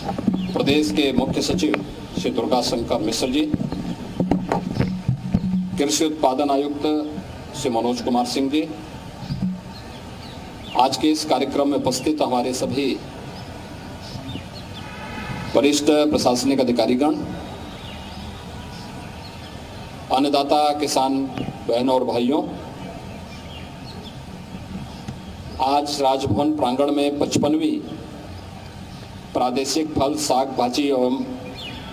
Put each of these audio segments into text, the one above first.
प्रदेश के मुख्य सचिव श्री दुर्गा शंकर मिश्र जी, कृषि उत्पादन आयुक्त श्री मनोज कुमार सिंह जी, आज के इस कार्यक्रम में उपस्थित हमारे सभी वरिष्ठ प्रशासनिक अधिकारीगण, अन्नदाता किसान बहनों और भाइयों, आज राजभवन प्रांगण में 55वीं प्रादेशिक फल, साग, भाजी एवं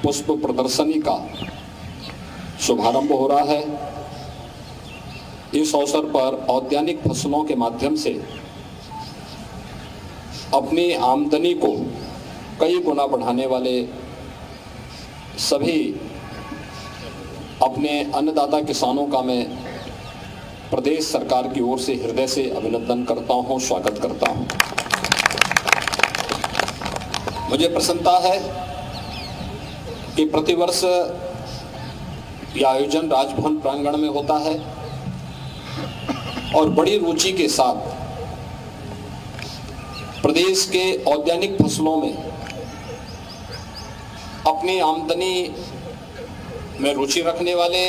पुष्प प्रदर्शनी का शुभारंभ हो रहा है। इस अवसर पर औद्यानिक फसलों के माध्यम से अपनी आमदनी को कई गुना बढ़ाने वाले सभी अपने अन्नदाता किसानों का मैं प्रदेश सरकार की ओर से हृदय से अभिनंदन करता हूं, स्वागत करता हूं। मुझे प्रसन्नता है कि प्रतिवर्ष यह आयोजन राजभवन प्रांगण में होता है और बड़ी रुचि के साथ प्रदेश के औद्यानिक फसलों में अपनी आमदनी में रुचि रखने वाले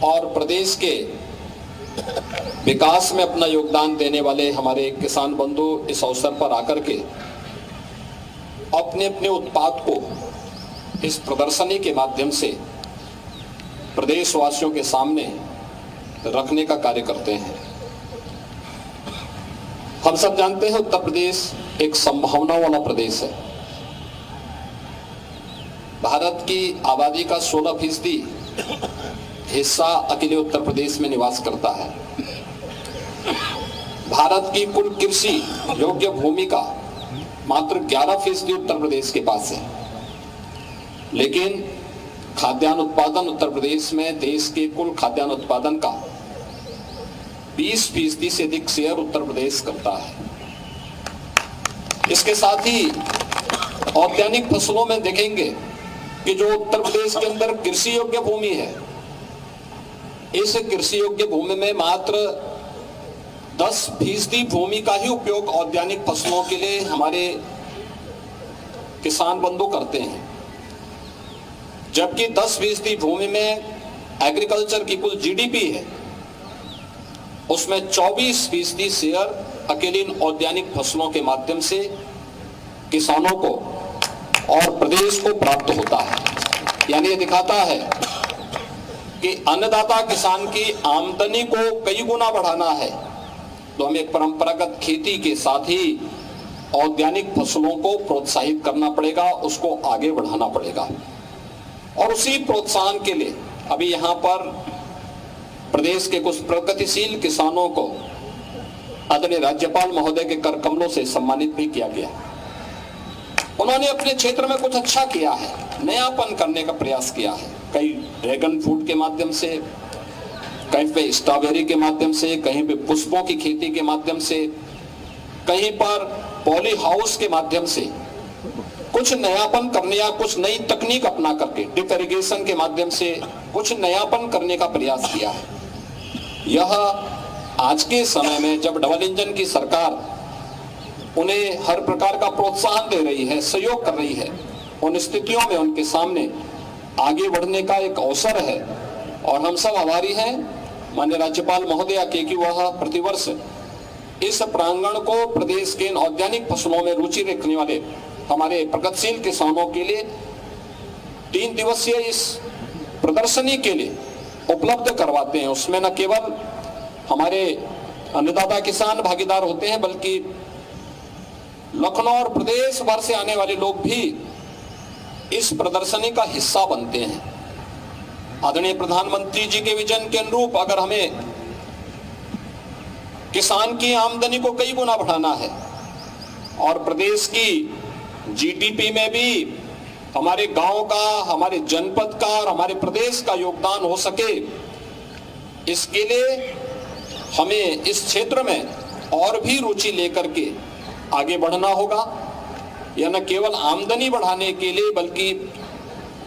और प्रदेश के विकास में अपना योगदान देने वाले हमारे किसान बंधु इस अवसर पर आकर के अपने अपने उत्पाद को इस प्रदर्शनी के माध्यम से प्रदेशवासियों के सामने रखने का कार्य करते हैं। हम सब जानते हैं उत्तर प्रदेश एक संभावना वाला प्रदेश है। भारत की आबादी का 16% हिस्सा अकेले उत्तर प्रदेश में निवास करता है। भारत की कुल कृषि योग्य भूमि का मात्र 11% उत्तर प्रदेश के पास है, लेकिन खाद्यान्न उत्पादन उत्तर प्रदेश में देश के कुल खाद्यान्न उत्पादन का 20% से अधिक शेयर उत्तर प्रदेश करता है। इसके साथ ही औद्यानिक फसलों में देखेंगे कि जो उत्तर प्रदेश के अंदर कृषि योग्य भूमि है, इस कृषि योग्य भूमि में मात्र 10% भूमि का ही उपयोग औद्यानिक फसलों के लिए हमारे किसान बंधु करते हैं, जबकि 10% भूमि में एग्रीकल्चर की कुल जीडीपी है, उसमें 24% शेयर अकेले इन औद्यानिक फसलों के माध्यम से किसानों को और प्रदेश को प्राप्त होता है। यानी ये दिखाता है कि अन्नदाता किसान की आमदनी को कई गुना बढ़ाना है तो हमें परंपरागत खेती के साथ ही औद्यानिक फसलों को प्रोत्साहित करना पड़ेगा, उसको आगे बढ़ाना पड़ेगा। और उसी प्रोत्साहन के लिए अभी यहाँ पर प्रदेश के कुछ प्रगतिशील किसानों को आदरणीय राज्यपाल महोदय के कर कमलों से सम्मानित भी किया गया। उन्होंने अपने क्षेत्र में कुछ अच्छा किया है, नयापन करने का प्रयास किया है। कई ड्रैगन फ्रूट के माध्यम से, कहीं पे स्ट्रॉबेरी के माध्यम से, कहीं पे पुष्पों की खेती के माध्यम से, कहीं पर पॉली हाउस के माध्यम से कुछ नयापन करने या कुछ नई तकनीक अपना करके ड्रिप इरिगेशन के माध्यम से कुछ नयापन करने का प्रयास किया है। यह आज के समय में जब डबल इंजन की सरकार उन्हें हर प्रकार का प्रोत्साहन दे रही है, सहयोग कर रही है, उन स्थितियों में उनके सामने आगे बढ़ने का एक अवसर है। और हम सब आभारी हैं माननीय राज्यपाल महोदया के कि वह प्रतिवर्ष इस प्रांगण को प्रदेश के औद्यानिक फसलों में रुचि रखने वाले हमारे प्रगतिशील किसानों के लिए 3 दिवसीय इस प्रदर्शनी के लिए उपलब्ध करवाते हैं। उसमें न केवल हमारे अन्नदाता किसान भागीदार होते हैं, बल्कि लखनऊ और प्रदेश भर से आने वाले लोग भी इस प्रदर्शनी का हिस्सा बनते हैं। आदरणीय प्रधानमंत्री जी के विजन के अनुरूप अगर हमें किसान की आमदनी को कई गुना बढ़ाना है और प्रदेश की जीडीपी में भी हमारे गांव का, हमारे जनपद का और हमारे प्रदेश का योगदान हो सके, इसके लिए हमें इस क्षेत्र में और भी रुचि लेकर के आगे बढ़ना होगा। यह न केवल आमदनी बढ़ाने के लिए बल्कि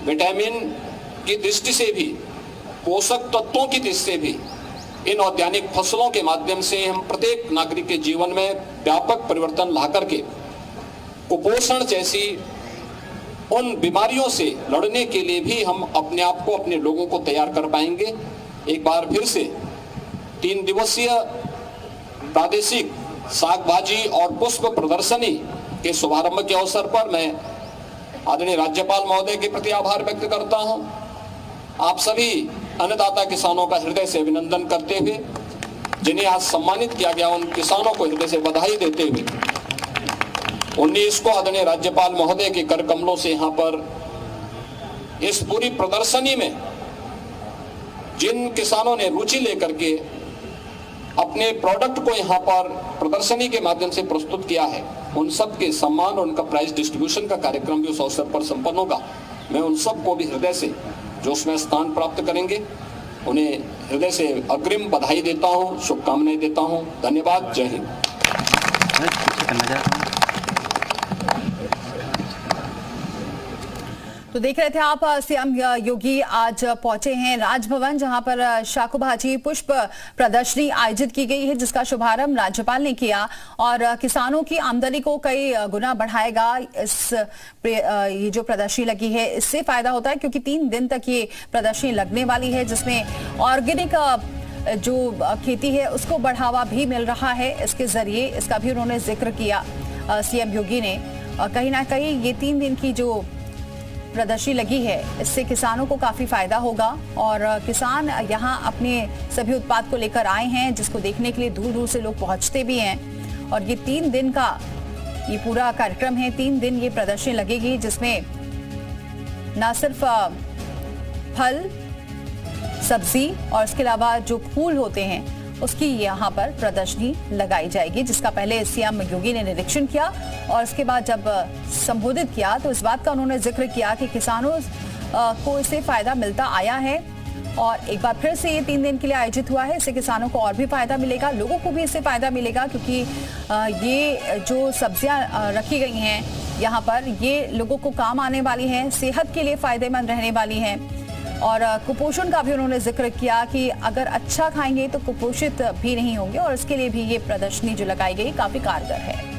विटामिन की दृष्टि से भी, पोषक तत्वों की दृष्टि से भी इन औद्यानिक फसलों के माध्यम से हम प्रत्येक नागरिक के जीवन में व्यापक परिवर्तन ला करके कुपोषण जैसी उन बीमारियों से लड़ने के लिए भी हम अपने आप को, अपने लोगों को तैयार कर पाएंगे। एक बार फिर से 3 दिवसीय प्रादेशिक साग भाजी और पुष्प प्रदर्शनी के शुभारंभ के अवसर पर मैं आदरणीय राज्यपाल महोदय के प्रति आभार व्यक्त करता हूं। आप सभी अन्नदाता किसानों का हृदय से अभिनंदन करते हुए, जिन्हें आज सम्मानित किया गया, उन किसानों को हृदय से बधाई देते हुए 19 को आदरणीय राज्यपाल महोदय के कर कमलों से यहाँ पर इस पूरी प्रदर्शनी में जिन किसानों ने रुचि लेकर के अपने प्रोडक्ट को यहाँ पर प्रदर्शनी के माध्यम से प्रस्तुत किया है, उन सब के सम्मान, उनका प्राइज डिस्ट्रीब्यूशन का कार्यक्रम भी उस अवसर पर संपन्न होगा। मैं उन सब को भी हृदय से जो उसमें स्थान प्राप्त करेंगे, उन्हें हृदय से अग्रिम बधाई देता हूं, शुभकामनाएं देता हूं। धन्यवाद। जय हिंद। तो देख रहे थे आप, सीएम योगी आज पहुंचे हैं राजभवन, जहां पर शाकू भाजी पुष्प प्रदर्शनी आयोजित की गई है, जिसका शुभारंभ राज्यपाल ने किया और किसानों की आमदनी को कई गुना बढ़ाएगा। ये जो प्रदर्शनी लगी है, इससे फायदा होता है क्योंकि 3 दिन तक ये प्रदर्शनी लगने वाली है, जिसमें ऑर्गेनिक जो खेती है उसको बढ़ावा भी मिल रहा है। इसके जरिए इसका भी उन्होंने जिक्र किया सीएम योगी ने। कहीं ना कहीं ये 3 दिन की जो प्रदर्शनी लगी है, इससे किसानों को काफी फायदा होगा और किसान यहाँ अपने सभी उत्पाद को लेकर आए हैं, जिसको देखने के लिए दूर दूर से लोग पहुंचते भी हैं। और ये 3 दिन का ये पूरा कार्यक्रम है, 3 दिन ये प्रदर्शनी लगेगी, जिसमें न सिर्फ फल सब्जी और इसके अलावा जो फूल होते हैं उसकी यहाँ पर प्रदर्शनी लगाई जाएगी, जिसका पहले सीएम योगी ने निरीक्षण किया और इसके बाद जब संबोधित किया तो इस बात का उन्होंने जिक्र किया कि किसानों को इससे फायदा मिलता आया है और एक बार फिर से ये 3 दिन के लिए आयोजित हुआ है। इससे किसानों को और भी फायदा मिलेगा, लोगों को भी इससे फायदा मिलेगा, क्योंकि ये जो सब्जियां रखी गई हैं यहाँ पर, ये लोगों को काम आने वाली हैं, सेहत के लिए फायदेमंद रहने वाली हैं। और कुपोषण का भी उन्होंने जिक्र किया कि अगर अच्छा खाएंगे तो कुपोषित भी नहीं होंगे और इसके लिए भी ये प्रदर्शनी जो लगाई गई काफी कारगर है।